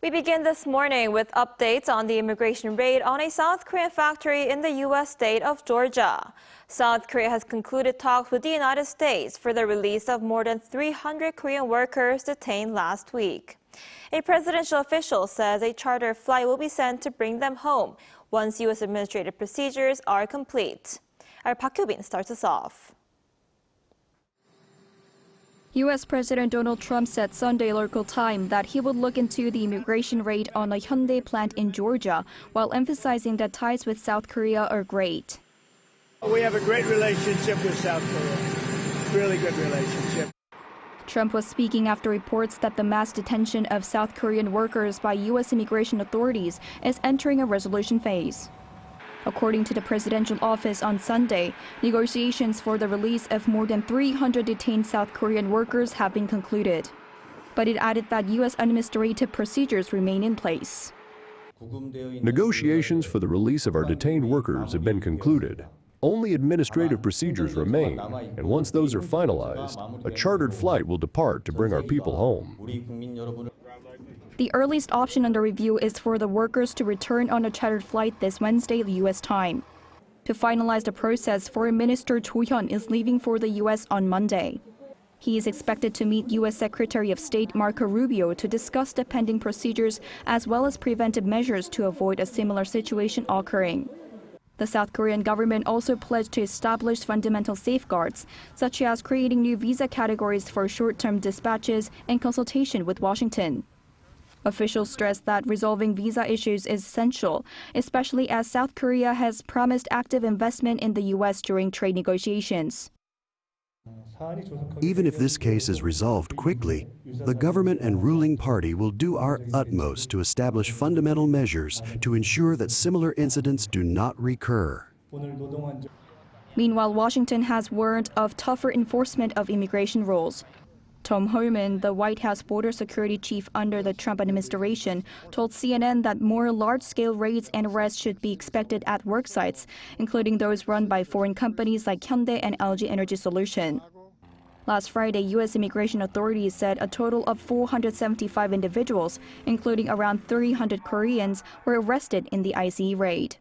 We begin this morning with updates on the immigration raid on a South Korean factory in the U.S. state of Georgia. South Korea has concluded talks with the United States for the release of more than 300 Korean workers detained last week. A presidential official says a charter flight will be sent to bring them home once U.S. administrative procedures are complete. Our Park Hyo-been starts us off. U.S. President Donald Trump said Sunday local time that he would look into the immigration raid on a Hyundai plant in Georgia, while emphasizing that ties with South Korea are great. We have a great relationship with South Korea, really good relationship. Trump was speaking after reports that the mass detention of South Korean workers by U.S. immigration authorities is entering a resolution phase. According to the presidential office on Sunday, negotiations for the release of more than 300 detained South Korean workers have been concluded. But it added that U.S. administrative procedures remain in place. Negotiations for the release of our detained workers have been concluded. Only administrative procedures remain, and once those are finalized, a chartered flight will depart to bring our people home. The earliest option under review is for the workers to return on a chartered flight this Wednesday, U.S. time. To finalize the process, Foreign Minister Cho Hyun is leaving for the U.S. on Monday. He is expected to meet U.S. Secretary of State Marco Rubio to discuss the pending procedures as well as preventive measures to avoid a similar situation occurring. The South Korean government also pledged to establish fundamental safeguards, such as creating new visa categories for short-term dispatches in consultation with Washington. Officials stressed that resolving visa issues is essential, especially as South Korea has promised active investment in the U.S. during trade negotiations. Even if this case is resolved quickly, the government and ruling party will do our utmost to establish fundamental measures to ensure that similar incidents do not recur. Meanwhile, Washington has warned of tougher enforcement of immigration rules. Tom Homan, the White House border security chief under the Trump administration, told CNN that more large-scale raids and arrests should be expected at work sites, including those run by foreign companies like Hyundai and LG Energy Solution. Last Friday, U.S. immigration authorities said a total of 475 individuals, including around 300 Koreans, were arrested in the ICE raid.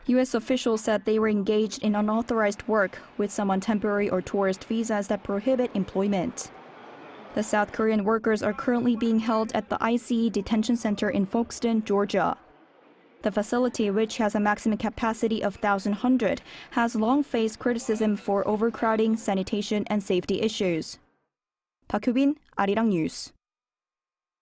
U.S. officials said they were engaged in unauthorized work, with some on temporary or tourist visas that prohibit employment. The South Korean workers are currently being held at the ICE detention center in Folkestone, Georgia. The facility, which has a maximum capacity of 1,100, has long faced criticism for overcrowding, sanitation, and safety issues. Park Hyo-been, ArirangNews.